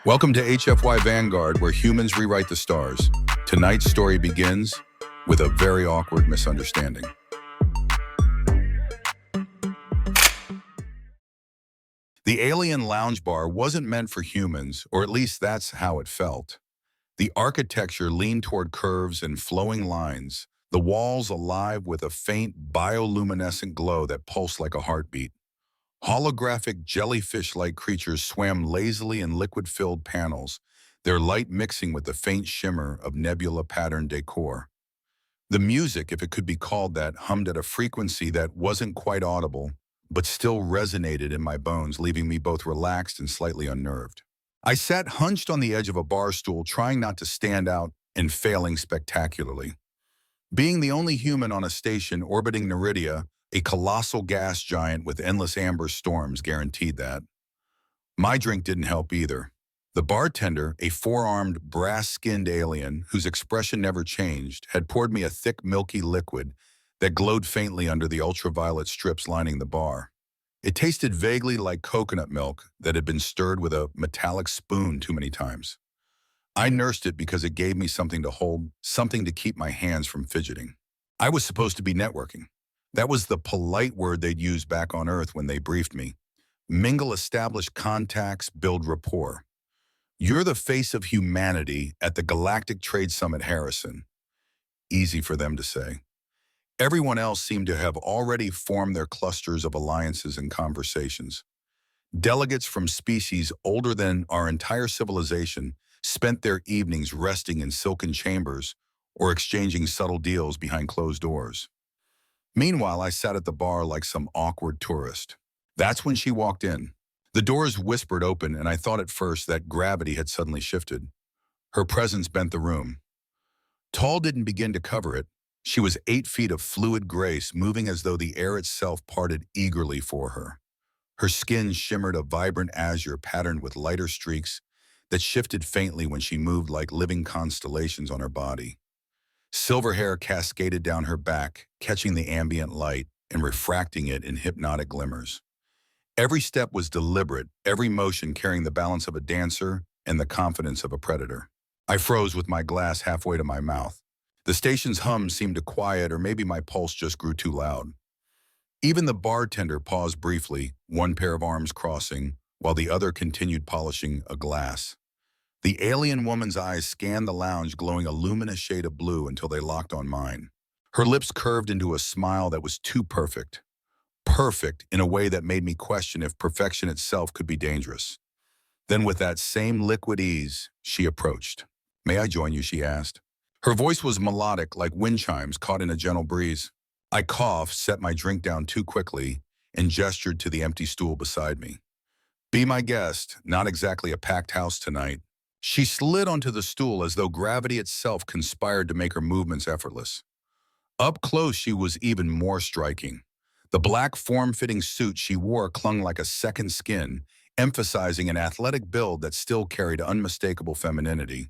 Welcome to HFY Vanguard, where humans rewrite the stars. Tonight's story begins with a very awkward misunderstanding. The alien lounge bar wasn't meant for humans, or at least that's how it felt. The architecture leaned toward curves and flowing lines, the walls alive with a faint bioluminescent glow that pulsed like a heartbeat. Holographic jellyfish-like creatures swam lazily in liquid-filled panels, their light mixing with the faint shimmer of nebula-patterned decor. The music, if it could be called that, hummed at a frequency that wasn't quite audible, but still resonated in my bones, leaving me both relaxed and slightly unnerved. I sat hunched on the edge of a bar stool, trying not to stand out and failing spectacularly. Being the only human on a station orbiting Neridia, a colossal gas giant with endless amber storms, guaranteed that. My drink didn't help either. The bartender, a four-armed, brass-skinned alien whose expression never changed, had poured me a thick, milky liquid that glowed faintly under the ultraviolet strips lining the bar. It tasted vaguely like coconut milk that had been stirred with a metallic spoon too many times. I nursed it because it gave me something to hold, something to keep my hands from fidgeting. I was supposed to be networking. That was the polite word they'd use back on Earth when they briefed me. Mingle established contacts, build rapport. You're the face of humanity at the Galactic Trade Summit Harrison. Easy for them to say. Everyone else seemed to have already formed their clusters of alliances and conversations. Delegates from species older than our entire civilization spent their evenings resting in silken chambers or exchanging subtle deals behind closed doors. Meanwhile, I sat at the bar like some awkward tourist. That's when she walked in. The doors whispered open, and I thought at first that gravity had suddenly shifted. Her presence bent the room. Tall didn't begin to cover it. She was 8 feet of fluid grace, moving as though the air itself parted eagerly for her. Her skin shimmered a vibrant azure patterned with lighter streaks that shifted faintly when she moved like living constellations on her body. Silver hair cascaded down her back, catching the ambient light and refracting it in hypnotic glimmers. Every step was deliberate, every motion carrying the balance of a dancer and the confidence of a predator. I froze with my glass halfway to my mouth. The station's hum seemed to quiet, or maybe my pulse just grew too loud. Even the bartender paused briefly, one pair of arms crossing, while the other continued polishing a glass. The alien woman's eyes scanned the lounge, glowing a luminous shade of blue until they locked on mine. Her lips curved into a smile that was too perfect. Perfect in a way that made me question if perfection itself could be dangerous. Then with that same liquid ease, she approached. "May I join you?" she asked. Her voice was melodic, like wind chimes caught in a gentle breeze. I coughed, set my drink down too quickly, and gestured to the empty stool beside me. "Be my guest, not exactly a packed house tonight." She slid onto the stool as though gravity itself conspired to make her movements effortless. Up close, she was even more striking. The black form-fitting suit she wore clung like a second skin, emphasizing an athletic build that still carried unmistakable femininity.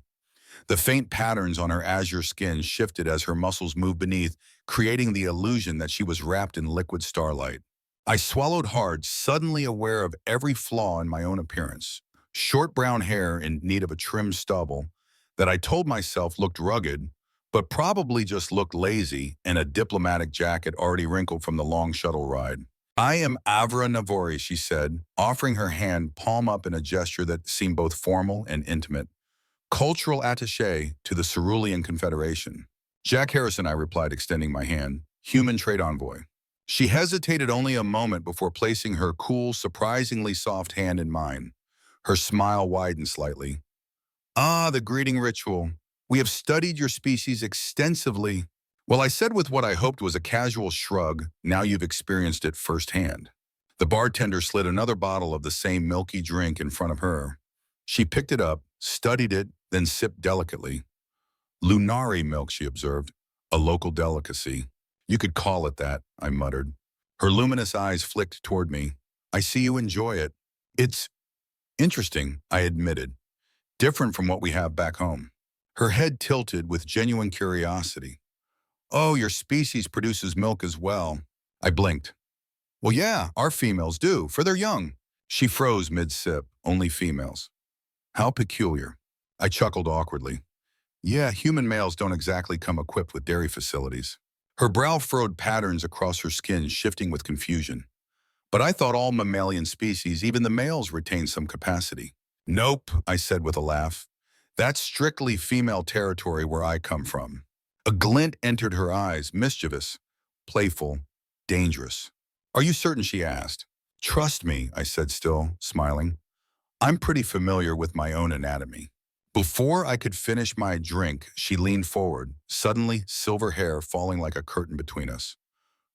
The faint patterns on her azure skin shifted as her muscles moved beneath, creating the illusion that she was wrapped in liquid starlight. I swallowed hard, suddenly aware of every flaw in my own appearance. Short brown hair in need of a trim stubble that I told myself looked rugged, but probably just looked lazy, and a diplomatic jacket already wrinkled from the long shuttle ride. "I am Avra Navori," she said, offering her hand palm up in a gesture that seemed both formal and intimate. "Cultural attaché to the Cerulean Confederation." "Jack Harrison," I replied, extending my hand. "Human trade envoy." She hesitated only a moment before placing her cool, surprisingly soft hand in mine. Her smile widened slightly. "Ah, the greeting ritual. We have studied your species extensively." "Well," I said with what I hoped was a casual shrug, "now you've experienced it firsthand." The bartender slid another bottle of the same milky drink in front of her. She picked it up, studied it, then sipped delicately. "Lunari milk," she observed. "A local delicacy." "You could call it that," I muttered. Her luminous eyes flicked toward me. "I see you enjoy it." "It's interesting," I admitted. "Different from what we have back home." Her head tilted with genuine curiosity. "Oh, your species produces milk as well." I blinked. Well, yeah, our females do, for their young. She froze mid-sip, only females. How peculiar. I chuckled awkwardly. Yeah, human males don't exactly come equipped with dairy facilities. Her brow furrowed patterns across her skin, shifting with confusion. But I thought all mammalian species, even the males, retain some capacity. Nope, I said with a laugh. That's strictly female territory where I come from. A glint entered her eyes, mischievous, playful, dangerous. Are you certain, she asked. Trust me, I said, still smiling. I'm pretty familiar with my own anatomy. Before I could finish my drink, she leaned forward, suddenly silver hair falling like a curtain between us.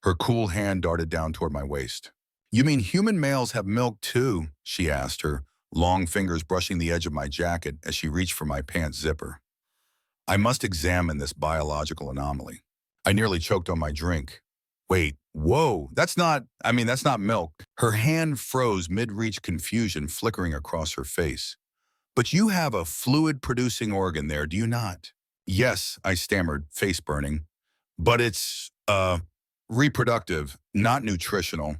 Her cool hand darted down toward my waist. You mean human males have milk too? She asked, her long fingers brushing the edge of my jacket as she reached for my pants zipper. I must examine this biological anomaly. I nearly choked on my drink. Wait, whoa, that's not milk. Her hand froze mid-reach, confusion flickering across her face. But you have a fluid-producing organ there, do you not? Yes, I stammered, face burning. But it's, reproductive, not nutritional.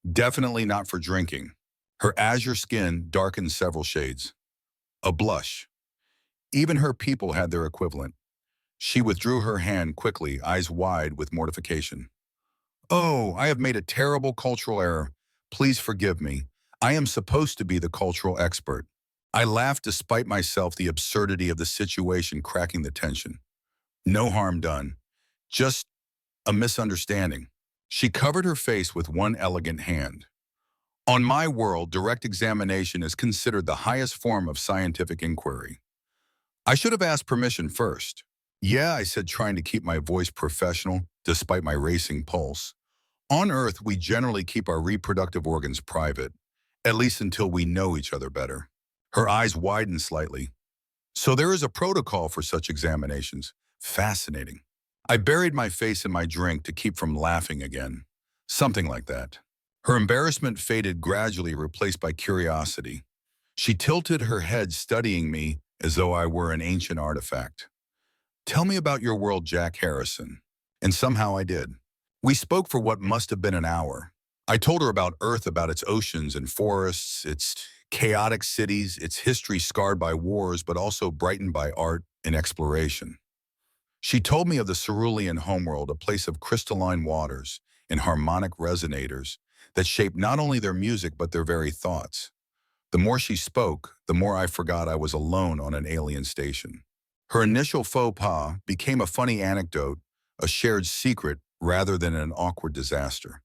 Definitely not for drinking. Her azure skin darkened several shades. A blush. Even her people had their equivalent. She withdrew her hand quickly, eyes wide with mortification. Oh, I have made a terrible cultural error. Please forgive me. I am supposed to be the cultural expert. I laughed despite myself, the absurdity of the situation cracking the tension. No harm done. Just a misunderstanding. She covered her face with one elegant hand. On my world, direct examination is considered the highest form of scientific inquiry. I should have asked permission first. Yeah, I said, trying to keep my voice professional despite my racing pulse. On Earth, we generally keep our reproductive organs private, at least until we know each other better. Her eyes widened slightly. So there is a protocol for such examinations. Fascinating. I buried my face in my drink to keep from laughing again. Something like that. Her embarrassment faded gradually, replaced by curiosity. She tilted her head, studying me as though I were an ancient artifact. Tell me about your world, Jack Harrison. And somehow I did. We spoke for what must have been an hour. I told her about Earth, about its oceans and forests, its chaotic cities, its history scarred by wars, but also brightened by art and exploration. She told me of the cerulean homeworld, a place of crystalline waters and harmonic resonators that shaped not only their music but their very thoughts. The more she spoke, the more I forgot I was alone on an alien station. Her initial faux pas became a funny anecdote, a shared secret rather than an awkward disaster.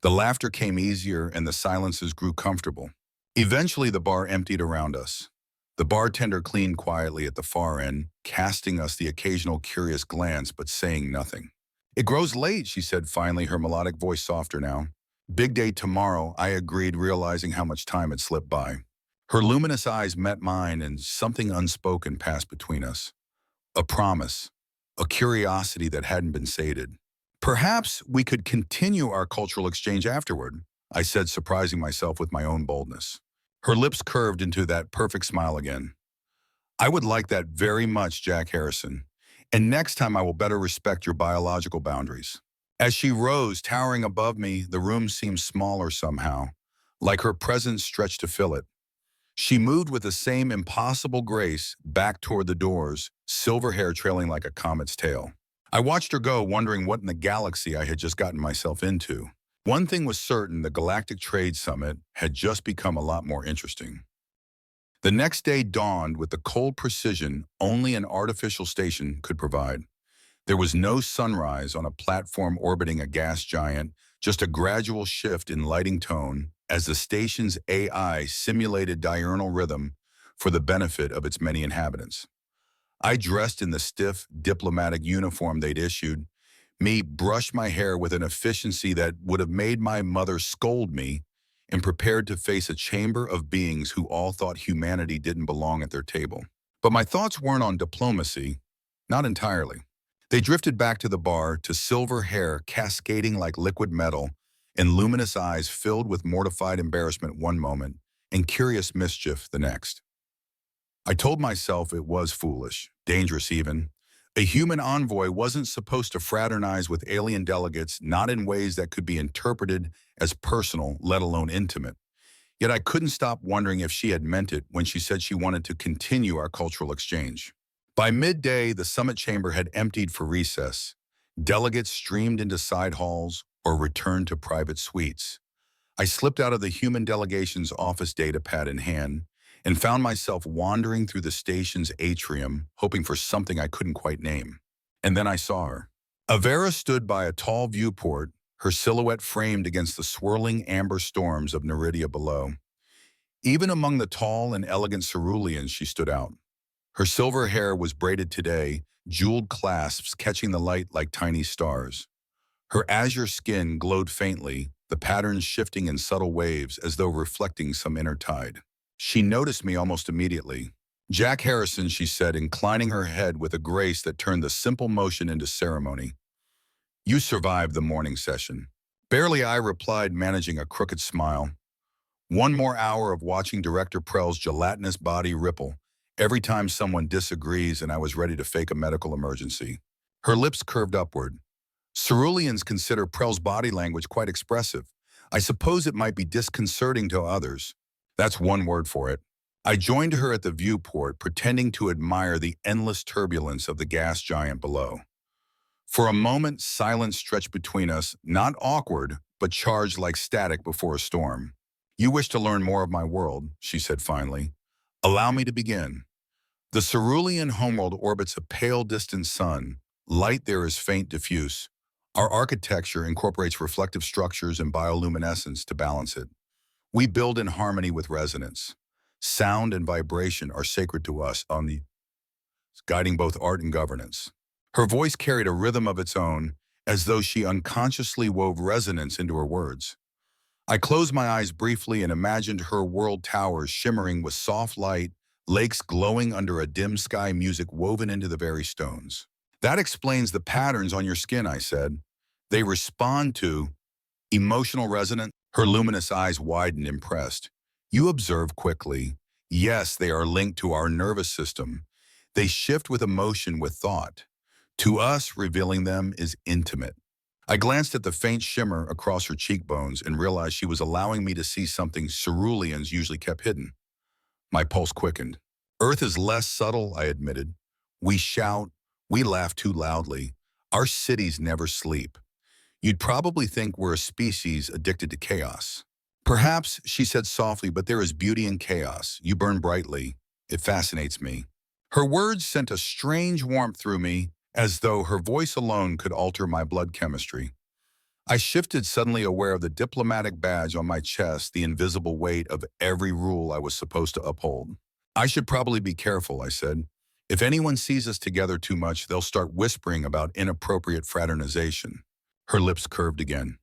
The laughter came easier and the silences grew comfortable. Eventually, the bar emptied around us. The bartender cleaned quietly at the far end, casting us the occasional curious glance but saying nothing. It grows late, she said finally, her melodic voice softer now. Big day tomorrow, I agreed, realizing how much time had slipped by. Her luminous eyes met mine and something unspoken passed between us. A promise, a curiosity that hadn't been sated. Perhaps we could continue our cultural exchange afterward, I said, surprising myself with my own boldness. Her lips curved into that perfect smile again. I would like that very much, Jack Harrison. And next time I will better respect your biological boundaries. As she rose, towering above me, the room seemed smaller somehow, like her presence stretched to fill it. She moved with the same impossible grace back toward the doors, silver hair trailing like a comet's tail. I watched her go, wondering what in the galaxy I had just gotten myself into. One thing was certain, the Galactic Trade Summit had just become a lot more interesting. The next day dawned with the cold precision only an artificial station could provide. There was no sunrise on a platform orbiting a gas giant, just a gradual shift in lighting tone as the station's AI simulated diurnal rhythm for the benefit of its many inhabitants. I dressed in the stiff, diplomatic uniform they'd issued, me brushed my hair with an efficiency that would have made my mother scold me, and prepared to face a chamber of beings who all thought humanity didn't belong at their table. But my thoughts weren't on diplomacy, not entirely. They drifted back to the bar, to silver hair cascading like liquid metal, and luminous eyes filled with mortified embarrassment one moment, and curious mischief the next. I told myself it was foolish, dangerous even, A human envoy wasn't supposed to fraternize with alien delegates, not in ways that could be interpreted as personal, let alone intimate. Yet I couldn't stop wondering if she had meant it when she said she wanted to continue our cultural exchange. By midday, the summit chamber had emptied for recess. Delegates streamed into side halls or returned to private suites. I slipped out of the human delegation's office data pad in hand and found myself wandering through the station's atrium, hoping for something I couldn't quite name. And then I saw her. Avera stood by a tall viewport, her silhouette framed against the swirling amber storms of Neridia below. Even among the tall and elegant ceruleans, she stood out. Her silver hair was braided today, jeweled clasps catching the light like tiny stars. Her azure skin glowed faintly, the patterns shifting in subtle waves as though reflecting some inner tide. She noticed me almost immediately. "Jack Harrison," she said, inclining her head with a grace that turned the simple motion into ceremony. "You survived the morning session." Barely, I replied, managing a crooked smile. One more hour of watching Director Prell's gelatinous body ripple every time someone disagrees, and I was ready to fake a medical emergency. Her lips curved upward. "Ceruleans consider Prell's body language quite expressive. I suppose it might be disconcerting to others." That's one word for it. I joined her at the viewport, pretending to admire the endless turbulence of the gas giant below. For a moment, silence stretched between us, not awkward, but charged like static before a storm. "You wish to learn more of my world," she said finally. "Allow me to begin. The cerulean homeworld orbits a pale, distant sun. Light there is faint, diffuse. Our architecture incorporates reflective structures and bioluminescence to balance it. We build in harmony with resonance. Sound and vibration are sacred to us, guiding both art and governance." Her voice carried a rhythm of its own, as though she unconsciously wove resonance into her words. I closed my eyes briefly and imagined her world towers shimmering with soft light, lakes glowing under a dim sky, music woven into the very stones. "That explains the patterns on your skin," I said. "They respond to emotional resonance." Her luminous eyes widened, impressed. "You observe quickly. Yes, they are linked to our nervous system. They shift with emotion, with thought. To us, revealing them is intimate." I glanced at the faint shimmer across her cheekbones and realized she was allowing me to see something ceruleans usually kept hidden. My pulse quickened. "Earth is less subtle," I admitted. "We shout, we laugh too loudly. Our cities never sleep. You'd probably think we're a species addicted to chaos." "Perhaps," she said softly, "but there is beauty in chaos. You burn brightly. It fascinates me." Her words sent a strange warmth through me, as though her voice alone could alter my blood chemistry. I shifted, suddenly aware of the diplomatic badge on my chest, the invisible weight of every rule I was supposed to uphold. "I should probably be careful," I said. "If anyone sees us together too much, they'll start whispering about inappropriate fraternization." Her lips curved again.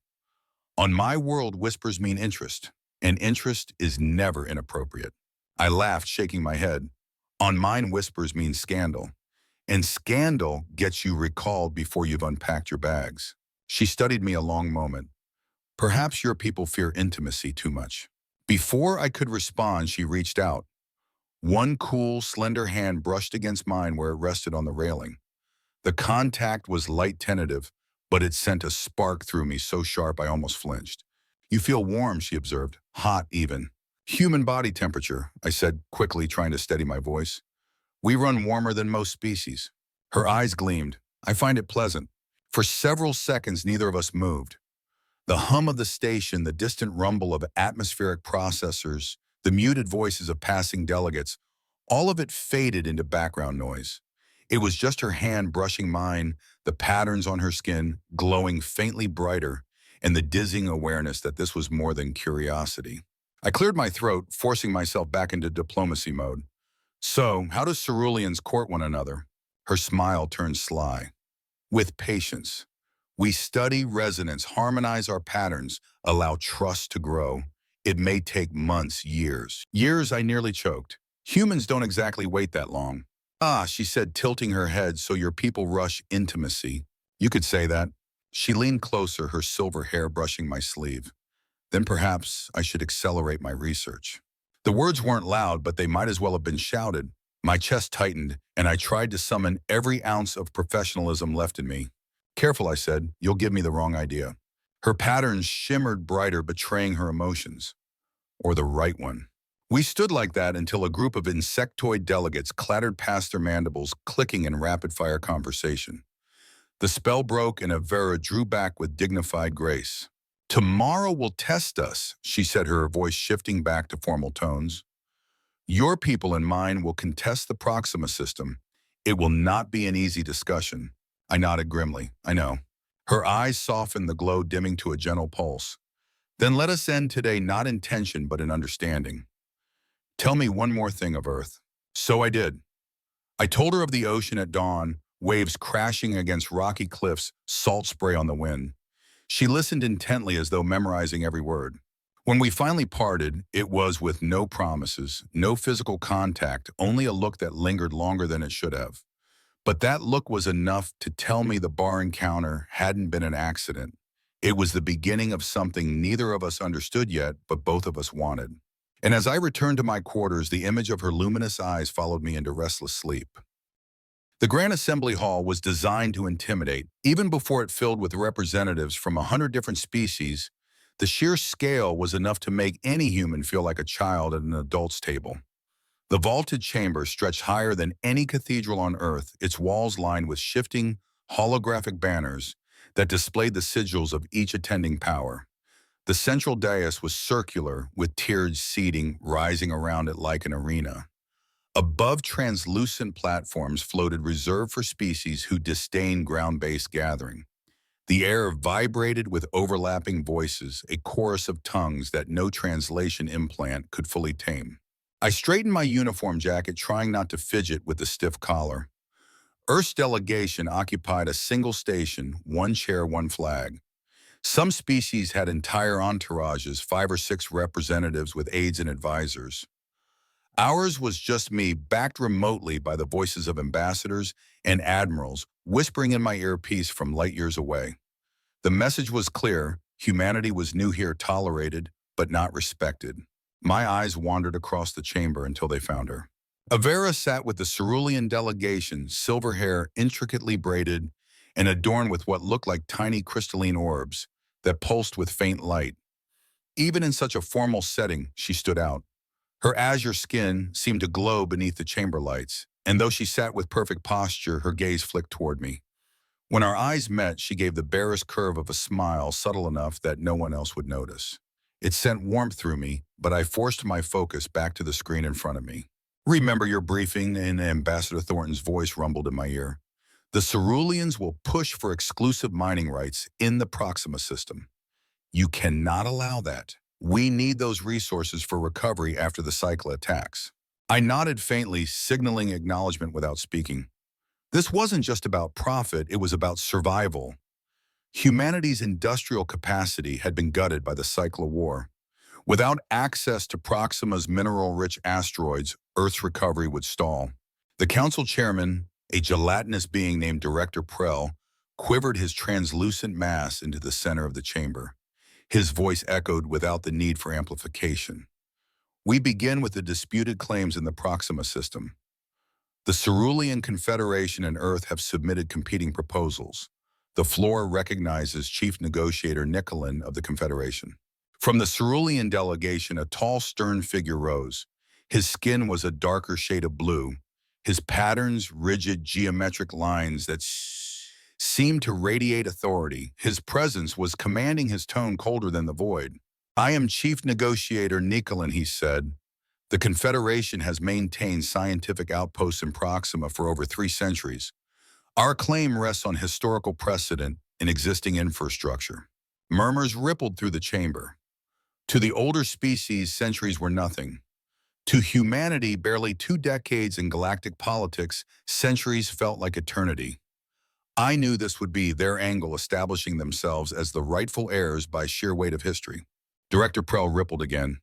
"On my world, whispers mean interest, and interest is never inappropriate." I laughed, shaking my head. "On mine, whispers mean scandal. And scandal gets you recalled before you've unpacked your bags." She studied me a long moment. "Perhaps your people fear intimacy too much." Before I could respond, she reached out. One cool, slender hand brushed against mine where it rested on the railing. The contact was light, tentative, but it sent a spark through me so sharp I almost flinched. "You feel warm," she observed. "Hot, even." "Human body temperature," I said quickly, trying to steady my voice. "We run warmer than most species." Her eyes gleamed. "I find it pleasant." For several seconds, neither of us moved. The hum of the station, the distant rumble of atmospheric processors, the muted voices of passing delegates, all of it faded into background noise. It was just her hand brushing mine, the patterns on her skin glowing faintly brighter, and the dizzying awareness that this was more than curiosity. I cleared my throat, forcing myself back into diplomacy mode. "So, how do ceruleans court one another?" Her smile turned sly. "With patience. We study resonance, harmonize our patterns, allow trust to grow. It may take months, years." Years, I nearly choked. "Humans don't exactly wait that long." "Ah," she said, tilting her head, "so your people rush intimacy." "You could say that." She leaned closer, her silver hair brushing my sleeve. "Then perhaps I should accelerate my research." The words weren't loud, but they might as well have been shouted. My chest tightened, and I tried to summon every ounce of professionalism left in me. Careful, I said, you'll give me the wrong idea. Her patterns shimmered brighter, betraying her emotions. Or the right one. We stood like that until a group of insectoid delegates clattered past their mandibles, clicking in rapid-fire conversation. The spell broke and Avera drew back with dignified grace. Tomorrow will test us, she said, her voice shifting back to formal tones. Your people and mine will contest the Proxima system. It will not be an easy discussion. I nodded grimly. I know. Her eyes softened, the glow dimming to a gentle pulse. Then let us end today not in tension but in understanding. Tell me one more thing of Earth. So I did. I told her of the ocean at dawn, waves crashing against rocky cliffs, salt spray on the wind. She listened intently as though memorizing every word. When we finally parted, it was with no promises, no physical contact, only a look that lingered longer than it should have. But that look was enough to tell me the bar encounter hadn't been an accident. It was the beginning of something neither of us understood yet, but both of us wanted. And as I returned to my quarters, the image of her luminous eyes followed me into restless sleep. The Grand Assembly Hall was designed to intimidate. Even before it filled with representatives from 100 different species, the sheer scale was enough to make any human feel like a child at an adult's table. The vaulted chamber stretched higher than any cathedral on Earth, its walls lined with shifting, holographic banners that displayed the sigils of each attending power. The central dais was circular, with tiered seating rising around it like an arena. Above translucent platforms floated reserved for species who disdain ground-based gathering. The air vibrated with overlapping voices, a chorus of tongues that no translation implant could fully tame. I straightened my uniform jacket, trying not to fidget with the stiff collar. Earth's delegation occupied a single station, one chair, one flag. Some species had entire entourages, 5 or 6 representatives with aides and advisors. Ours was just me, backed remotely by the voices of ambassadors and admirals, whispering in my earpiece from light years away. The message was clear: humanity was new here, tolerated, but not respected. My eyes wandered across the chamber until they found her. Avera sat with the cerulean delegation, silver hair intricately braided and adorned with what looked like tiny crystalline orbs that pulsed with faint light. Even in such a formal setting, she stood out. Her azure skin seemed to glow beneath the chamber lights, and though she sat with perfect posture, her gaze flicked toward me. When our eyes met, she gave the barest curve of a smile, subtle enough that no one else would notice. It sent warmth through me, but I forced my focus back to the screen in front of me. Remember your briefing? And Ambassador Thornton's voice rumbled in my ear. The Ceruleans will push for exclusive mining rights in the Proxima system. You cannot allow that. We need those resources for recovery after the cycle attacks. I nodded faintly, signaling acknowledgement without speaking. This wasn't just about profit, it was about survival. Humanity's industrial capacity had been gutted by the cycle of war. Without access to Proxima's mineral-rich asteroids, Earth's recovery would stall. The council chairman, a gelatinous being named Director Prell, quivered his translucent mass into the center of the chamber. His voice echoed without the need for amplification. We begin with the disputed claims in the Proxima system. The Cerulean Confederation and Earth have submitted competing proposals. The floor recognizes Chief Negotiator Nicolin of the Confederation. From the Cerulean delegation, a tall, stern figure rose. His skin was a darker shade of blue. His patterns, rigid, geometric lines that seemed to radiate authority. His presence was commanding, his tone colder than the void. I am Chief Negotiator Nicolin, he said. The Confederation has maintained scientific outposts in Proxima for over 3 centuries. Our claim rests on historical precedent and existing infrastructure. Murmurs rippled through the chamber. To the older species, centuries were nothing. To humanity, barely 2 decades in galactic politics, centuries felt like eternity. I knew this would be their angle, establishing themselves as the rightful heirs by sheer weight of history. Director Prell rippled again.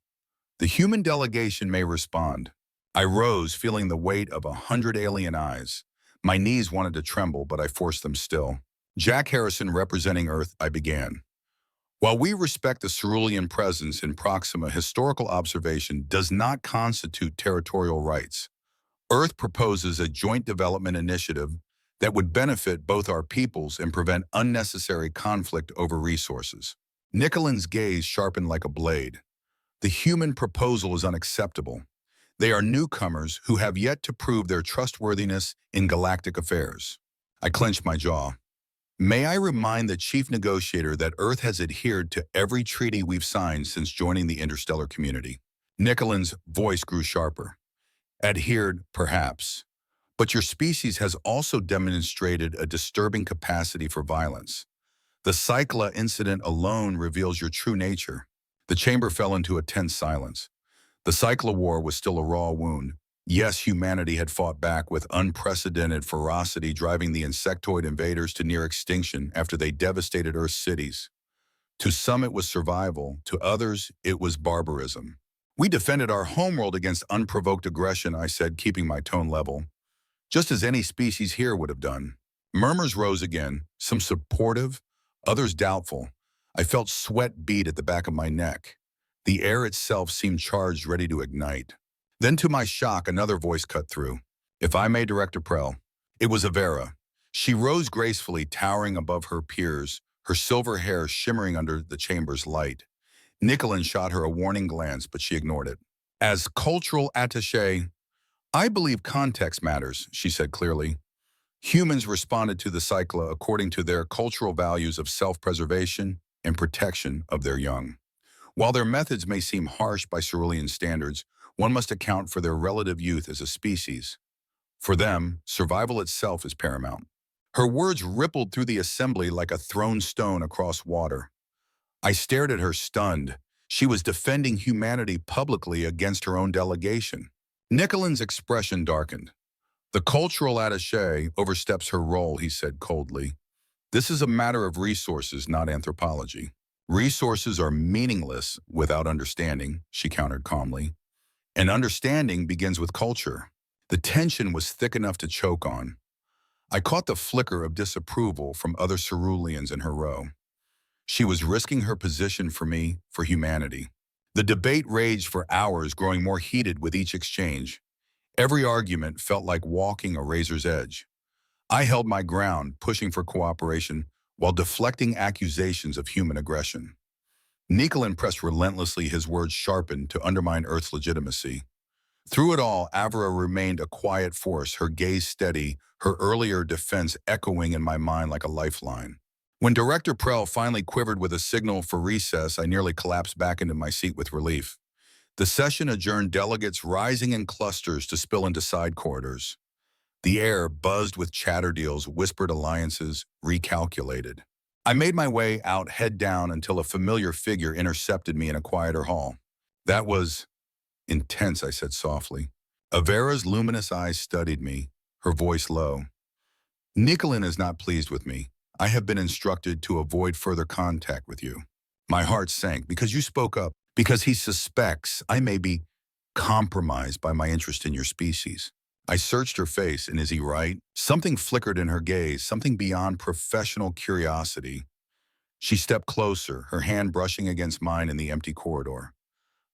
The human delegation may respond. I rose, feeling the weight of 100 alien eyes. My knees wanted to tremble, but I forced them still. Jack Harrison, representing Earth, I began. While we respect the Cerulean presence in Proxima, historical observation does not constitute territorial rights. Earth proposes a joint development initiative that would benefit both our peoples and prevent unnecessary conflict over resources. Nicolin's gaze sharpened like a blade. The human proposal is unacceptable. They are newcomers who have yet to prove their trustworthiness in galactic affairs. I clenched my jaw. May I remind the chief negotiator that Earth has adhered to every treaty we've signed since joining the interstellar community. Nicolin's voice grew sharper. Adhered, perhaps. But your species has also demonstrated a disturbing capacity for violence. The Cycla incident alone reveals your true nature. The chamber fell into a tense silence. The Cycla War was still a raw wound. Yes, humanity had fought back with unprecedented ferocity, driving the insectoid invaders to near extinction after they devastated Earth's cities. To some it was survival, to others it was barbarism. We defended our homeworld against unprovoked aggression, I said, keeping my tone level, just as any species here would have done. Murmurs rose again, some supportive, others doubtful. I felt sweat bead at the back of my neck. The air itself seemed charged, ready to ignite. Then to my shock, another voice cut through. If I may, Director Prell. It was Avera. She rose gracefully, towering above her peers, her silver hair shimmering under the chamber's light. Nicolin shot her a warning glance, but she ignored it. As cultural attaché, I believe context matters, she said clearly. Humans responded to the Cycla according to their cultural values of self-preservation and protection of their young. While their methods may seem harsh by cerulean standards, one must account for their relative youth as a species. For them, survival itself is paramount. Her words rippled through the assembly like a thrown stone across water. I stared at her stunned. She was defending humanity publicly against her own delegation. Nicolin's expression darkened. The cultural attaché oversteps her role, he said coldly. This is a matter of resources, not anthropology. Resources are meaningless without understanding, she countered calmly. And understanding begins with culture. The tension was thick enough to choke on. I caught the flicker of disapproval from other ceruleans in her row. She was risking her position for me, for humanity. The debate raged for hours, growing more heated with each exchange. Every argument felt like walking a razor's edge. I held my ground, pushing for cooperation while deflecting accusations of human aggression. Nicolin pressed relentlessly, his words sharpened to undermine Earth's legitimacy. Through it all, Avera remained a quiet force, her gaze steady, her earlier defense echoing in my mind like a lifeline. When Director Prell finally quivered with a signal for recess, I nearly collapsed back into my seat with relief. The session adjourned, delegates rising in clusters to spill into side corridors. The air buzzed with chatter deals, whispered alliances, recalculated. I made my way out, head down, until a familiar figure intercepted me in a quieter hall. That was intense, I said softly. Avera's luminous eyes studied me, her voice low. Nicolin is not pleased with me. I have been instructed to avoid further contact with you. My heart sank because you spoke up, because he suspects I may be compromised by my interest in your species. I searched her face, and is he right? Something flickered in her gaze, something beyond professional curiosity. She stepped closer, her hand brushing against mine in the empty corridor.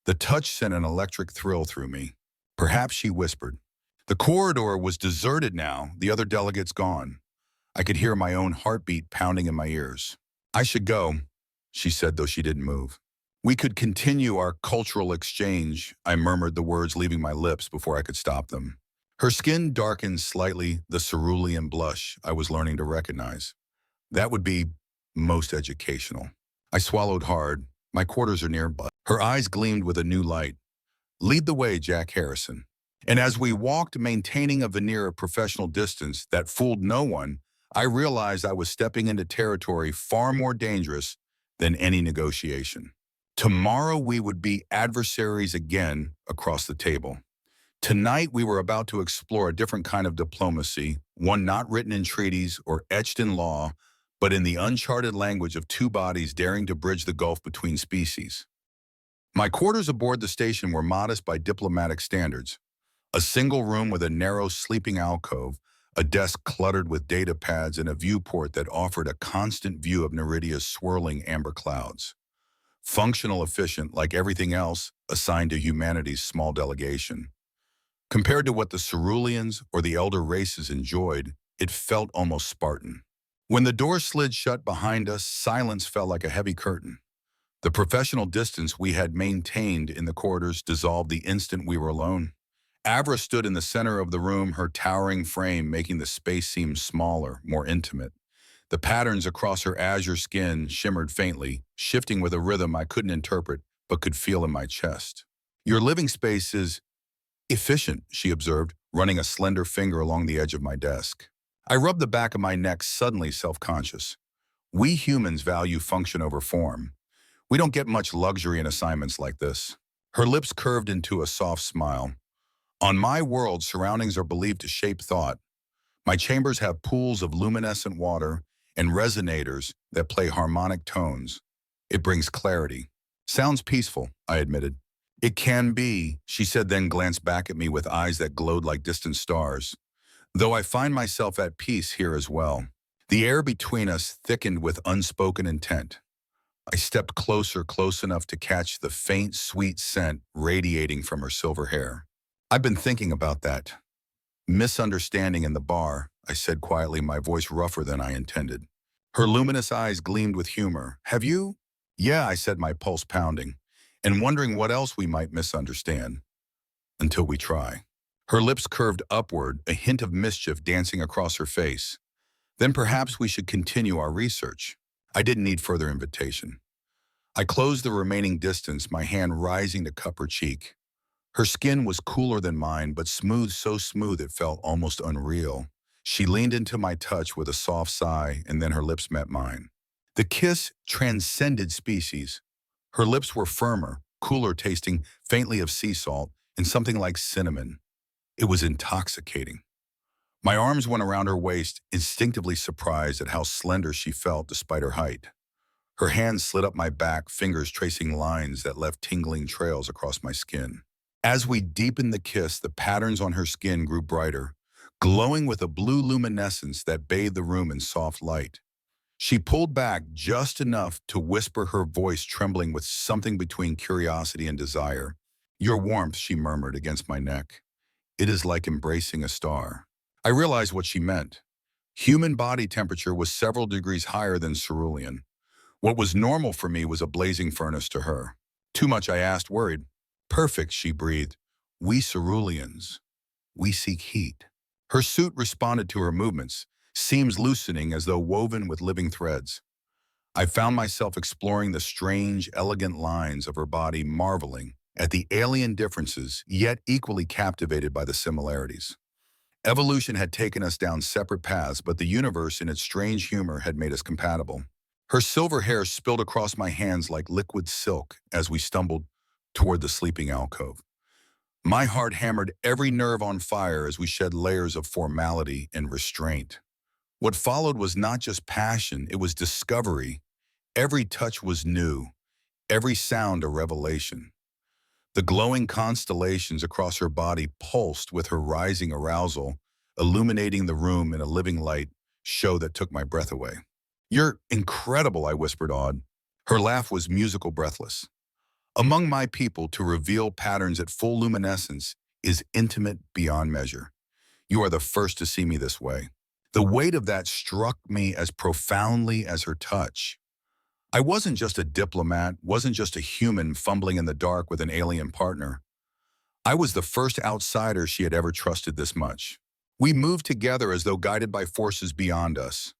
The touch sent an electric thrill through me. Perhaps, she whispered. The corridor was deserted now, the other delegates gone. I could hear my own heartbeat pounding in my ears. I should go, she said, though she didn't move. We could continue our cultural exchange, I murmured, the words leaving my lips before I could stop them. Her skin darkened slightly, the cerulean blush I was learning to recognize. That would be most educational. I swallowed hard. My quarters are nearby. Her eyes gleamed with a new light. Lead the way, Jack Harrison. And as we walked, maintaining a veneer of professional distance that fooled no one, I realized I was stepping into territory far more dangerous than any negotiation. Tomorrow we would be adversaries again across the table. Tonight we were about to explore a different kind of diplomacy, one not written in treaties or etched in law, but in the uncharted language of two bodies daring to bridge the gulf between species. My quarters aboard the station were modest by diplomatic standards. A single room with a narrow sleeping alcove, a desk cluttered with data pads, and a viewport that offered a constant view of Neridia's swirling amber clouds. Functional, efficient, like everything else assigned to humanity's small delegation. Compared to what the ceruleans or the elder races enjoyed, it felt almost Spartan. When the door slid shut behind us, silence fell like a heavy curtain. The professional distance we had maintained in the corridors dissolved the instant we were alone. Avra stood in the center of the room, her towering frame making the space seem smaller, more intimate. The patterns across her azure skin shimmered faintly, shifting with a rhythm I couldn't interpret but could feel in my chest. Your living space is efficient, she observed, running a slender finger along the edge of my desk. I rubbed the back of my neck, suddenly self-conscious. We humans value function over form. We don't get much luxury in assignments like this. Her lips curved into a soft smile. On my world, surroundings are believed to shape thought. My chambers have pools of luminescent water and resonators that play harmonic tones. It brings clarity. Sounds peaceful, I admitted. It can be, she said, then glanced back at me with eyes that glowed like distant stars. Though I find myself at peace here as well. The air between us thickened with unspoken intent. I stepped closer, close enough to catch the faint, sweet scent radiating from her silver hair. I've been thinking about that. Misunderstanding in the bar, I said quietly, my voice rougher than I intended. Her luminous eyes gleamed with humor. Have you? Yeah, I said, my pulse pounding, and wondering what else we might misunderstand. Until we try. Her lips curved upward, a hint of mischief dancing across her face. Then perhaps we should continue our research. I didn't need further invitation. I closed the remaining distance, my hand rising to cup her cheek. Her skin was cooler than mine, but smooth, so smooth it felt almost unreal. She leaned into my touch with a soft sigh, and then her lips met mine. The kiss transcended species. Her lips were firmer, cooler, tasting faintly of sea salt and something like cinnamon. It was intoxicating. My arms went around her waist, instinctively surprised at how slender she felt despite her height. Her hands slid up my back, fingers tracing lines that left tingling trails across my skin. As we deepened the kiss, the patterns on her skin grew brighter, glowing with a blue luminescence that bathed the room in soft light. She pulled back just enough to whisper, her voice trembling with something between curiosity and desire. Your warmth, she murmured against my neck. It is like embracing a star. I realized what she meant. Human body temperature was several degrees higher than cerulean. What was normal for me was a blazing furnace to her. Too much, I asked, worried. Perfect, she breathed. We ceruleans. We seek heat. Her suit responded to her movements, seams loosening as though woven with living threads. I found myself exploring the strange, elegant lines of her body, marveling at the alien differences, yet equally captivated by the similarities. Evolution had taken us down separate paths, but the universe in its strange humor had made us compatible. Her silver hair spilled across my hands like liquid silk as we stumbled toward the sleeping alcove. My heart hammered, every nerve on fire as we shed layers of formality and restraint. What followed was not just passion, it was discovery. Every touch was new, every sound a revelation. The glowing constellations across her body pulsed with her rising arousal, illuminating the room in a living light show that took my breath away. You're incredible, I whispered, awed. Her laugh was musical, breathless. Among my people, to reveal patterns at full luminescence is intimate beyond measure. You are the first to see me this way. The weight of that struck me as profoundly as her touch. I wasn't just a diplomat, wasn't just a human fumbling in the dark with an alien partner. I was the first outsider she had ever trusted this much. We moved together as though guided by forces beyond us.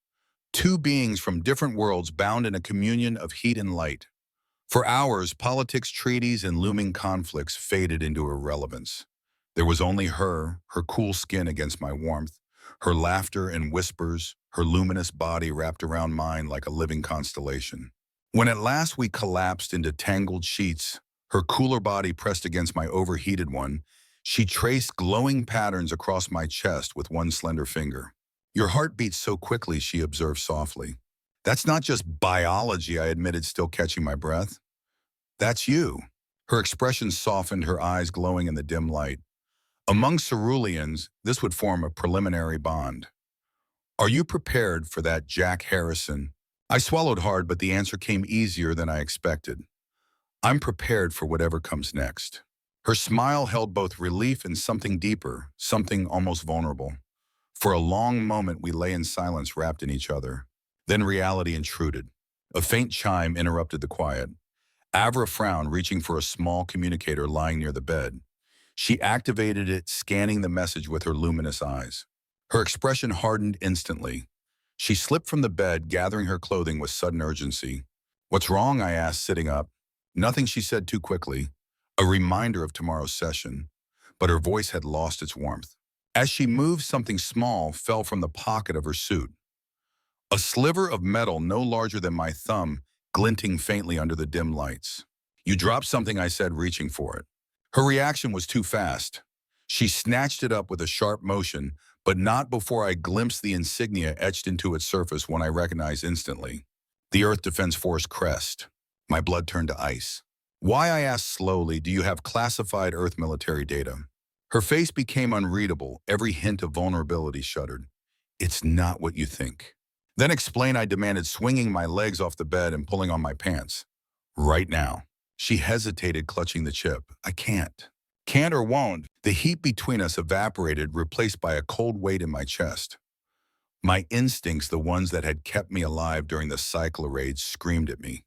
Two beings from different worlds bound in a communion of heat and light. For hours, politics, treaties, and looming conflicts faded into irrelevance. There was only her cool skin against my warmth, her laughter and whispers, her luminous body wrapped around mine like a living constellation. When at last we collapsed into tangled sheets, her cooler body pressed against my overheated one, she traced glowing patterns across my chest with one slender finger. Your heart beats so quickly, she observed softly. That's not just biology, I admitted, still catching my breath. That's you. Her expression softened, her eyes glowing in the dim light. Among ceruleans, this would form a preliminary bond. Are you prepared for that, Jack Harrison? I swallowed hard, but the answer came easier than I expected. I'm prepared for whatever comes next. Her smile held both relief and something deeper, something almost vulnerable. For a long moment, we lay in silence, wrapped in each other. Then reality intruded. A faint chime interrupted the quiet. Avra frowned, reaching for a small communicator lying near the bed. She activated it, scanning the message with her luminous eyes. Her expression hardened instantly. She slipped from the bed, gathering her clothing with sudden urgency. "What's wrong?" I asked, sitting up. "Nothing," she said too quickly. A reminder of tomorrow's session. But her voice had lost its warmth. As she moved, something small fell from the pocket of her suit. A sliver of metal no larger than my thumb, glinting faintly under the dim lights. "You dropped something," I said, reaching for it. Her reaction was too fast. She snatched it up with a sharp motion, but not before I glimpsed the insignia etched into its surface, one I recognized instantly. The Earth Defense Force crest. My blood turned to ice. "Why?" I asked slowly. "Do you have classified Earth military data?" Her face became unreadable. Every hint of vulnerability shuddered. "It's not what you think." "Then explain," I demanded, swinging my legs off the bed and pulling on my pants. "Right now." She hesitated, clutching the chip. "I can't." "Can't or won't." The heat between us evaporated, replaced by a cold weight in my chest. My instincts, the ones that had kept me alive during the cycler raids, screamed at me.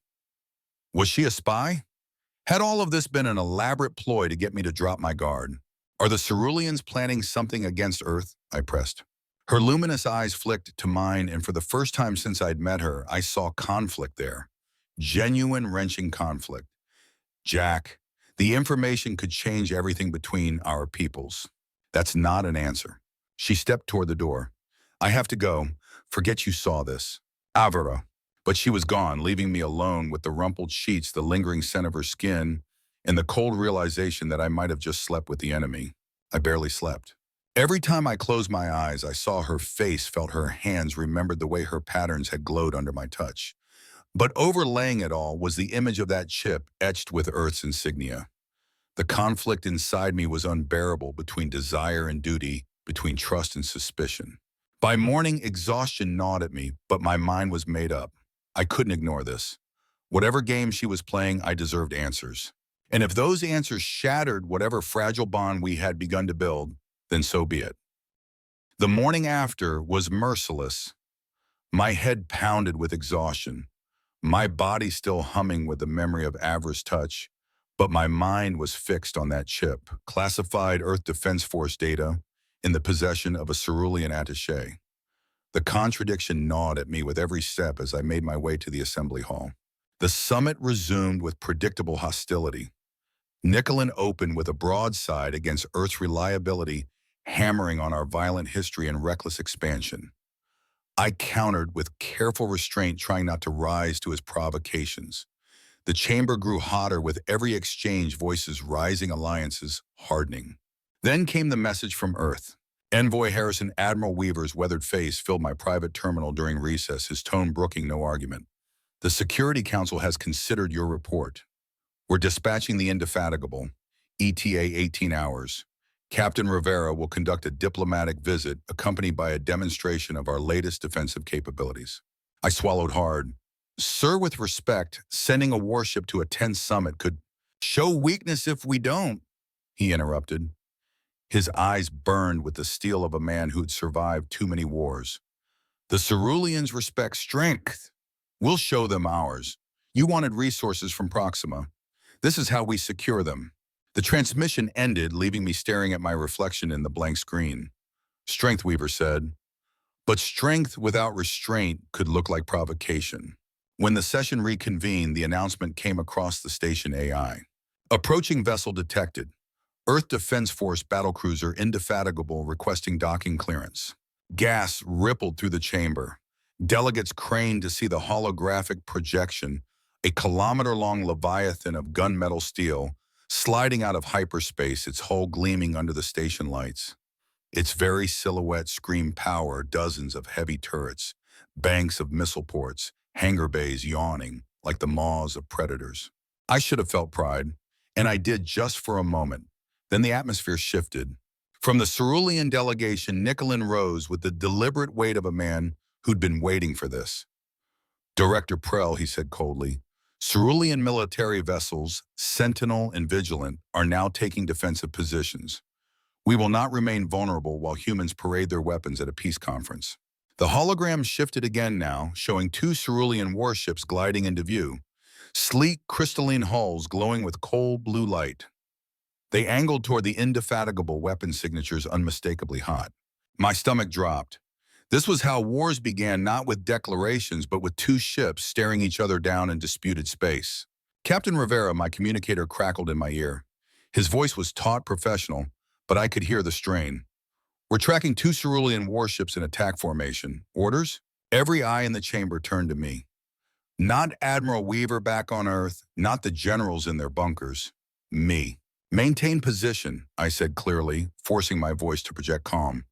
Was she a spy? Had all of this been an elaborate ploy to get me to drop my guard? "Are the Ceruleans planning something against Earth?" I pressed. Her luminous eyes flicked to mine, and for the first time since I'd met her, I saw conflict there. Genuine, wrenching conflict. "Jack, the information could change everything between our peoples." "That's not an answer." She stepped toward the door. "I have to go. Forget you saw this." "Avera." But she was gone, leaving me alone with the rumpled sheets, the lingering scent of her skin, and the cold realization that I might have just slept with the enemy. I barely slept. Every time I closed my eyes, I saw her face, felt her hands, remembered the way her patterns had glowed under my touch. But overlaying it all was the image of that chip etched with Earth's insignia. The conflict inside me was unbearable, between desire and duty, between trust and suspicion. By morning, exhaustion gnawed at me, but my mind was made up. I couldn't ignore this. Whatever game she was playing, I deserved answers. And if those answers shattered whatever fragile bond we had begun to build, then so be it. The morning after was merciless. My head pounded with exhaustion, my body still humming with the memory of Avra's touch, but my mind was fixed on that chip, classified Earth Defense Force data, in the possession of a cerulean attaché. The contradiction gnawed at me with every step as I made my way to the assembly hall. The summit resumed with predictable hostility. Nicolin opened with a broadside against Earth's reliability, hammering on our violent history and reckless expansion. I countered with careful restraint, trying not to rise to his provocations. The chamber grew hotter with every exchange, voices rising, alliances hardening. Then came the message from Earth. Envoy Harrison, Admiral Weaver's weathered face filled my private terminal during recess, his tone brooking no argument. "The Security Council has considered your report. We're dispatching the indefatigable, ETA 18 hours. Captain Rivera will conduct a diplomatic visit accompanied by a demonstration of our latest defensive capabilities." I swallowed hard. "Sir, with respect, sending a warship to a tense summit could show weakness if we don't," he interrupted. His eyes burned with the steel of a man who'd survived too many wars. "The Ceruleans respect strength. We'll show them ours. You wanted resources from Proxima. This is how we secure them." The transmission ended, leaving me staring at my reflection in the blank screen. "Strength," Weaver said. But strength without restraint could look like provocation. When the session reconvened, the announcement came across the station AI. "Approaching vessel detected. Earth Defense Force battlecruiser Indefatigable requesting docking clearance." Gas rippled through the chamber. Delegates craned to see the holographic projection, a kilometer-long leviathan of gunmetal steel, sliding out of hyperspace, its hull gleaming under the station lights. Its very silhouette screamed power, dozens of heavy turrets, banks of missile ports, hangar bays yawning like the maws of predators. I should have felt pride, and I did just for a moment. Then the atmosphere shifted. From the Cerulean delegation, Nicolin rose with the deliberate weight of a man who'd been waiting for this. "Director Prell," he said coldly, Cerulean military vessels, Sentinel and Vigilant, are now taking defensive positions. We will not remain vulnerable while humans parade their weapons at a peace conference. The hologram shifted again now, showing two cerulean warships gliding into view, sleek crystalline hulls glowing with cold blue light. They angled toward the indefatigable weapon signatures unmistakably hot. My stomach dropped. This was how wars began, not with declarations, but with two ships staring each other down in disputed space. Captain Rivera, my communicator, crackled in my ear. His voice was taut, professional, but I could hear the strain. We're tracking two cerulean warships in attack formation. Orders? Every eye in the chamber turned to me. Not Admiral Weaver back on Earth, not the generals in their bunkers. Me. Maintain position, I said clearly, forcing my voice to project calm.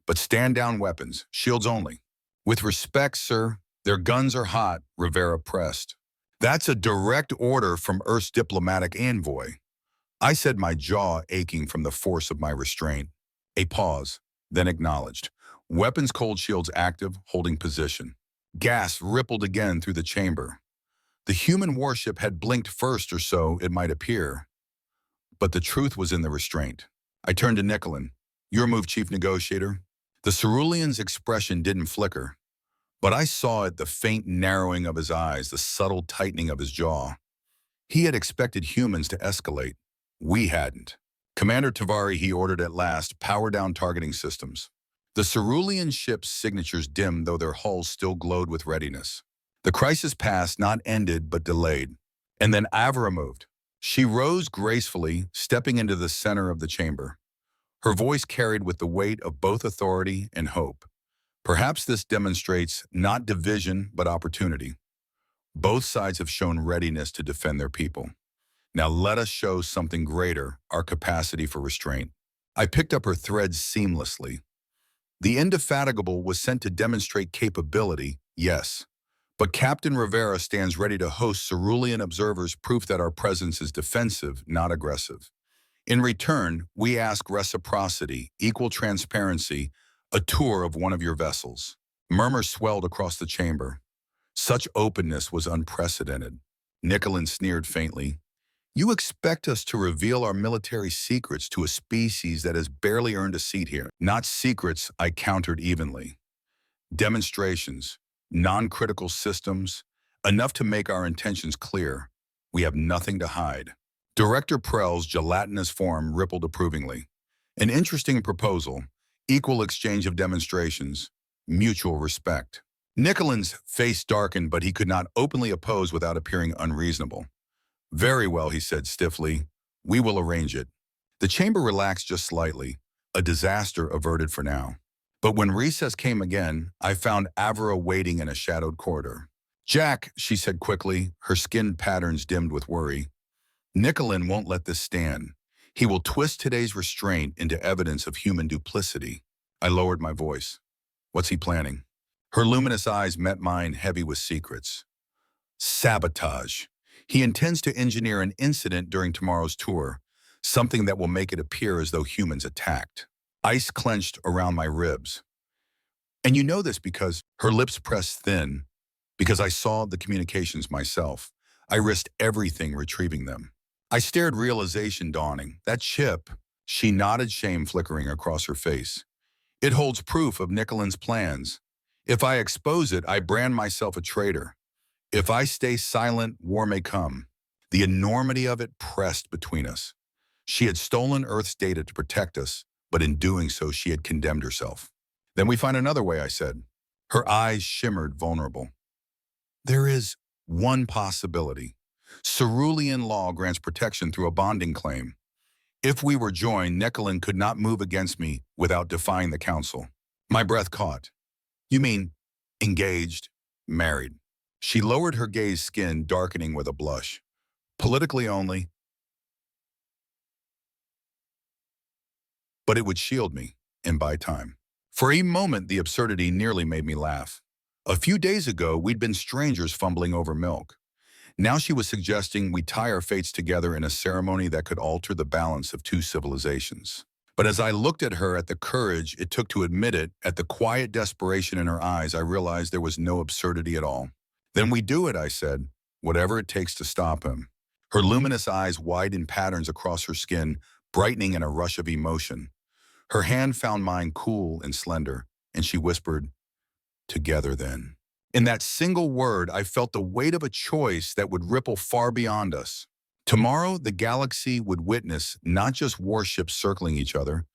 But stand down weapons, shields only. With respect, sir, their guns are hot, Rivera pressed. That's a direct order from Earth's diplomatic envoy. I said, my jaw aching from the force of my restraint. A pause, then acknowledged. Weapons cold shields active, holding position. Gas rippled again through the chamber. The human warship had blinked first, or so it might appear. But the truth was in the restraint. I turned to Nicolin. Your move, Chief Negotiator. The cerulean's expression didn't flicker, but I saw it, the faint narrowing of his eyes, the subtle tightening of his jaw. He had expected humans to escalate. We hadn't. Commander Tavari, he ordered at last, power down targeting systems. The cerulean ship's signatures dimmed, though their hulls still glowed with readiness. The crisis passed, not ended, but delayed. And then Avra moved. She rose gracefully, stepping into the center of the chamber. Her voice carried with the weight of both authority and hope. Perhaps this demonstrates not division, but opportunity. Both sides have shown readiness to defend their people. Now let us show something greater, our capacity for restraint. I picked up her threads seamlessly. The indefatigable was sent to demonstrate capability, yes. But Captain Rivera stands ready to host cerulean observers, proof that our presence is defensive, not aggressive. In return, we ask reciprocity, equal transparency, a tour of one of your vessels. Murmurs swelled across the chamber. Such openness was unprecedented. Nicolin sneered faintly. You expect us to reveal our military secrets to a species that has barely earned a seat here. Not secrets, I countered evenly. Demonstrations, non-critical systems, enough to make our intentions clear. We have nothing to hide. Director Prell's gelatinous form rippled approvingly. An interesting proposal, equal exchange of demonstrations, mutual respect. Nicolin's face darkened, but he could not openly oppose without appearing unreasonable. Very well, he said stiffly. We will arrange it. The chamber relaxed just slightly, a disaster averted for now. But when recess came again, I found Avra waiting in a shadowed corridor. Jack, she said quickly, her skin patterns dimmed with worry. Nicolin won't let this stand. He will twist today's restraint into evidence of human duplicity. I lowered my voice. What's he planning? Her luminous eyes met mine, heavy with secrets. Sabotage. He intends to engineer an incident during tomorrow's tour, something that will make it appear as though humans attacked. Ice clenched around my ribs. And you know this because her lips pressed thin, because I saw the communications myself. I risked everything retrieving them. I stared, realization dawning. That chip, she nodded, shame flickering across her face. It holds proof of Nicolin's plans. If I expose it, I brand myself a traitor. If I stay silent, war may come. The enormity of it pressed between us. She had stolen Earth's data to protect us, but in doing so, she had condemned herself. Then we find another way, I said. Her eyes shimmered, vulnerable. There is one possibility. Cerulean law grants protection through a bonding claim. If we were joined, Nicolin could not move against me without defying the council. My breath caught. You mean engaged, married? She lowered her gaze, skin darkening with a blush. Politically only. But it would shield me and buy time. For a moment, the absurdity nearly made me laugh. A few days ago, we'd been strangers fumbling over milk. Now she was suggesting we tie our fates together in a ceremony that could alter the balance of two civilizations. But as I looked at her, at the courage it took to admit it, at the quiet desperation in her eyes, I realized there was no absurdity at all. Then we do it, I said. whatever it takes to stop him. Her luminous eyes widened patterns across her skin, brightening in a rush of emotion. Her hand found mine cool and slender, and she whispered, "Together then." In that single word, I felt the weight of a choice that would ripple far beyond us. Tomorrow, the galaxy would witness not just warships circling each other,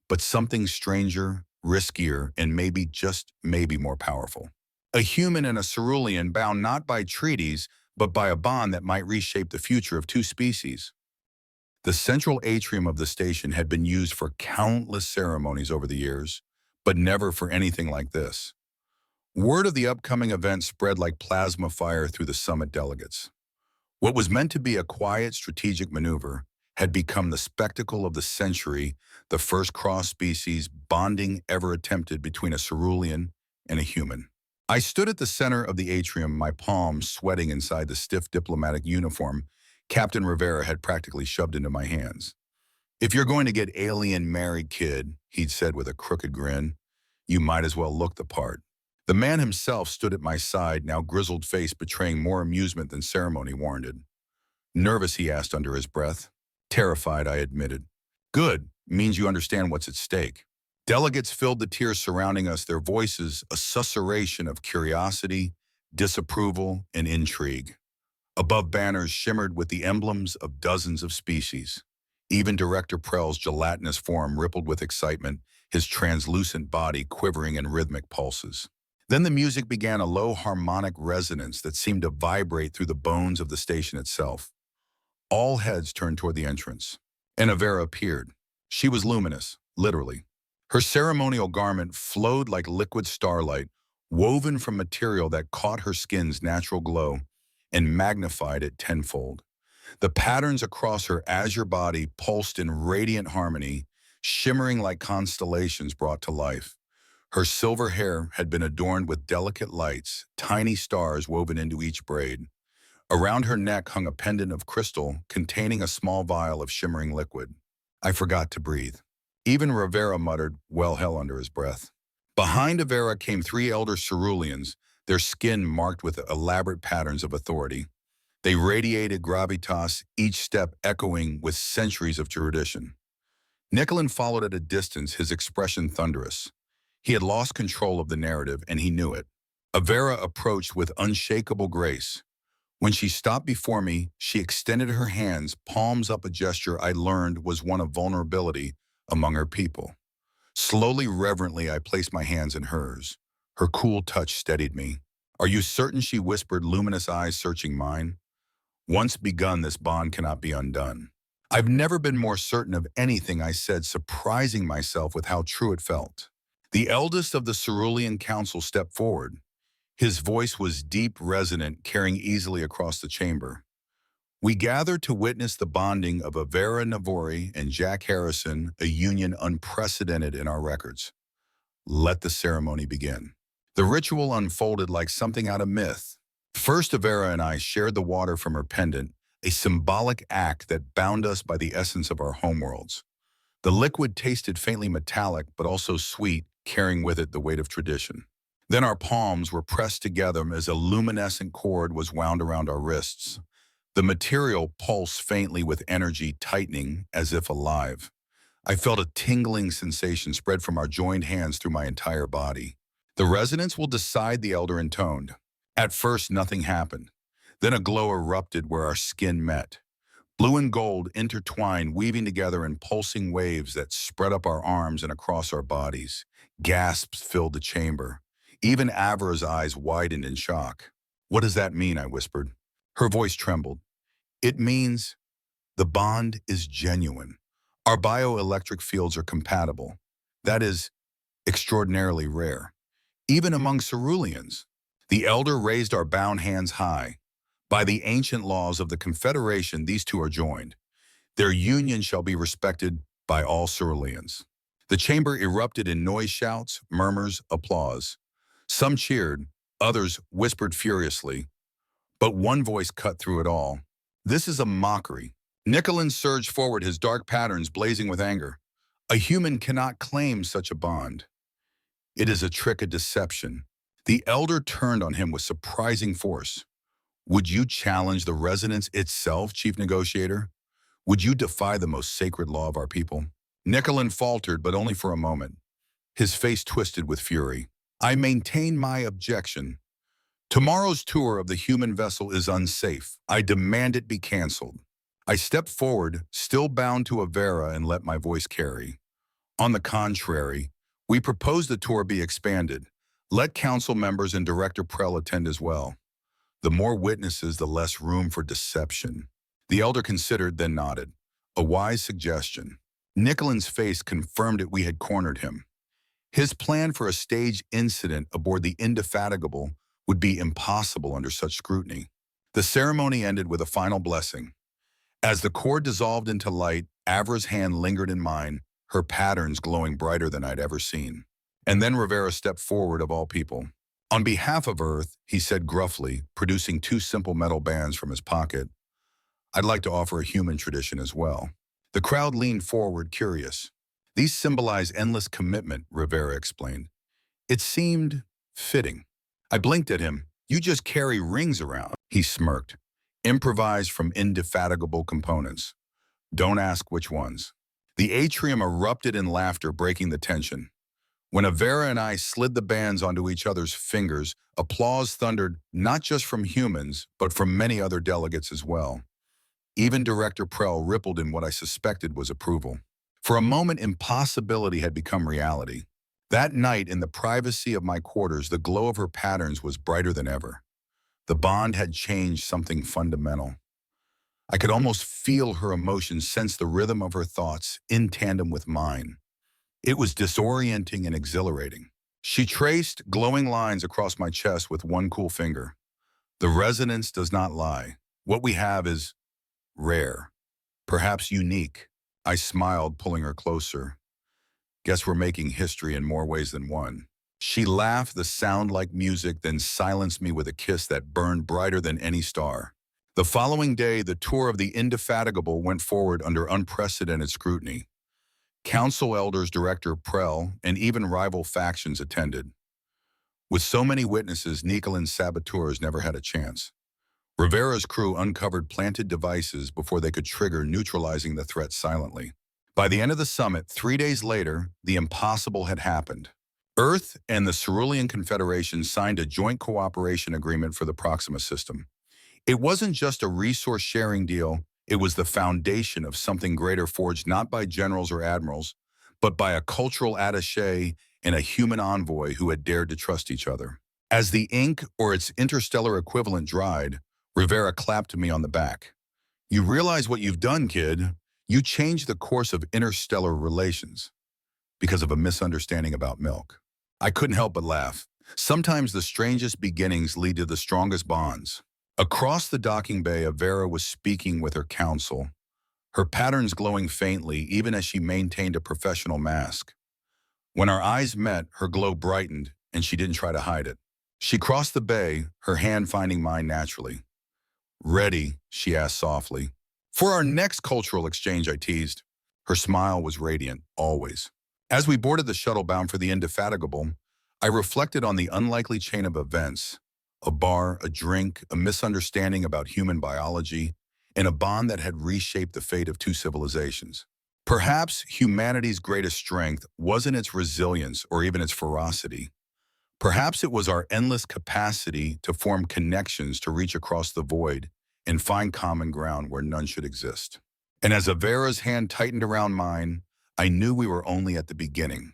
but something stranger, riskier, and maybe, just maybe, more powerful. A human and a cerulean bound not by treaties, but by a bond that might reshape the future of two species. The central atrium of the station had been used for countless ceremonies over the years, but never for anything like this. Word of the upcoming event spread like plasma fire through the summit delegates. What was meant to be a quiet strategic maneuver had become the spectacle of the century, the first cross-species bonding ever attempted between a cerulean and a human. I stood at the center of the atrium, my palms sweating inside the stiff diplomatic uniform Captain Rivera had practically shoved into my hands. "If you're going to get alien married, kid," he'd said with a crooked grin, "you might as well look the part." The man himself stood at my side, now grizzled face betraying more amusement than ceremony warranted. "Nervous?" he asked under his breath. "Terrified," I admitted. "Good. Means you understand what's at stake." Delegates filled the tiers surrounding us, their voices a susurration of curiosity, disapproval, and intrigue. Above banners shimmered with the emblems of dozens of species. Even Director Prell's gelatinous form rippled with excitement, his translucent body quivering in rhythmic pulses. Then the music began, a low harmonic resonance that seemed to vibrate through the bones of the station itself. All heads turned toward the entrance. And Avera appeared. She was luminous, literally. Her ceremonial garment flowed like liquid starlight, woven from material that caught her skin's natural glow and magnified it tenfold. The patterns across her azure body pulsed in radiant harmony, shimmering like constellations brought to life. Her silver hair had been adorned with delicate lights, tiny stars woven into each braid. Around her neck hung a pendant of crystal containing a small vial of shimmering liquid. I forgot to breathe. Even Rivera muttered, "Well, hell," under his breath. Behind Avera came three elder ceruleans, their skin marked with elaborate patterns of authority. They radiated gravitas, each step echoing with centuries of tradition. Nicolin followed at a distance, his expression thunderous. He had lost control of the narrative, and he knew it. Avera approached with unshakable grace. When she stopped before me, she extended her hands, palms up, a gesture I learned was one of vulnerability among her people. Slowly, reverently, I placed my hands in hers. Her cool touch steadied me. "Are you certain?" she whispered, luminous eyes searching mine. "Once begun, this bond cannot be undone." I've never been more certain of anything, I said, surprising myself with how true it felt. The eldest of the Cerulean Council stepped forward. His voice was deep, resonant, carrying easily across the chamber. "We gather to witness the bonding of Avera Navori and Jack Harrison, a union unprecedented in our records. Let the ceremony begin." The ritual unfolded like something out of myth. First, Avera and I shared the water from her pendant, a symbolic act that bound us by the essence of our homeworlds. The liquid tasted faintly metallic, but also sweet, carrying with it the weight of tradition. Then our palms were pressed together as a luminescent cord was wound around our wrists. The material pulsed faintly with energy, tightening as if alive. I felt a tingling sensation spread from our joined hands through my entire body. "The resonance will decide," the elder intoned. At first, nothing happened. Then a glow erupted where our skin met. Blue and gold intertwined, weaving together in pulsing waves that spread up our arms and across our bodies. Gasps filled the chamber. Even Avera's eyes widened in shock. "What does that mean?" I whispered. Her voice trembled. "It means the bond is genuine. Our bioelectric fields are compatible. That is extraordinarily rare. Even among ceruleans." The elder raised our bound hands high. "By the ancient laws of the Confederation, these two are joined. Their union shall be respected by all ceruleans." The chamber erupted in noise, shouts, murmurs, applause. Some cheered, others whispered furiously. But one voice cut through it all. "This is a mockery." Nicolin surged forward, his dark patterns blazing with anger. "A human cannot claim such a bond. It is a trick, a deception." The elder turned on him with surprising force. Would you challenge the resonance itself, chief negotiator? Would you defy the most sacred law of our people? Nicolin faltered, but only for a moment. His face twisted with fury. I maintain my objection. Tomorrow's tour of the human vessel is unsafe. I demand it be canceled. I stepped forward, still bound to Avera, and let my voice carry. On the contrary, we propose the tour be expanded. Let council members and Director Prell attend as well. The more witnesses, the less room for deception. The elder considered, then nodded. A wise suggestion. Nicolin's face confirmed it. We had cornered him. His plan for a staged incident aboard the Indefatigable would be impossible under such scrutiny. The ceremony ended with a final blessing. As the cord dissolved into light, Avra's hand lingered in mine, her patterns glowing brighter than I'd ever seen. And then Rivera stepped forward of all people. On behalf of Earth, he said gruffly, producing two simple metal bands from his pocket, I'd like to offer a human tradition as well. The crowd leaned forward, curious. These symbolize endless commitment, Rivera explained. It seemed fitting. I blinked at him. You just carry rings around, he smirked. Improvised from indefatigable components. Don't ask which ones. The atrium erupted in laughter, breaking the tension. When Avera and I slid the bands onto each other's fingers, applause thundered not just from humans, but from many other delegates as well. Even Director Prell rippled in what I suspected was approval. For a moment, impossibility had become reality. That night, in the privacy of my quarters, the glow of her patterns was brighter than ever. The bond had changed something fundamental. I could almost feel her emotions, sense the rhythm of her thoughts in tandem with mine. It was disorienting and exhilarating. She traced glowing lines across my chest with one cool finger. The resonance does not lie. What we have is rare, perhaps unique. I smiled, pulling her closer. Guess we're making history in more ways than one. She laughed, the sound like music, then silenced me with a kiss that burned brighter than any star. The following day, the tour of the Indefatigable went forward under unprecedented scrutiny. Council elders, Director Prell, and even rival factions attended. With so many witnesses, Nicolin's saboteurs never had a chance. Rivera's crew uncovered planted devices before they could trigger, neutralizing the threat silently. By the end of the summit, 3 days later, the impossible had happened. Earth and the Cerulean Confederation signed a joint cooperation agreement for the Proxima system. It wasn't just a resource-sharing deal, it was the foundation of something greater, forged not by generals or admirals, but by a cultural attaché and a human envoy who had dared to trust each other. As the ink, or its interstellar equivalent, dried, Rivera clapped me on the back. You realize what you've done, kid? You changed the course of interstellar relations because of a misunderstanding about milk. I couldn't help but laugh. Sometimes the strangest beginnings lead to the strongest bonds. Across the docking bay, Avera was speaking with her council, her patterns glowing faintly even as she maintained a professional mask. When our eyes met, her glow brightened, and she didn't try to hide it. She crossed the bay, her hand finding mine naturally. Ready, she asked softly. For our next cultural exchange, I teased. Her smile was radiant, always. As we boarded the shuttle bound for the Indefatigable, I reflected on the unlikely chain of events. A bar, a drink, a misunderstanding about human biology, and a bond that had reshaped the fate of two civilizations. Perhaps humanity's greatest strength wasn't its resilience or even its ferocity. Perhaps it was our endless capacity to form connections, to reach across the void and find common ground where none should exist. And as Avera's hand tightened around mine, I knew we were only at the beginning.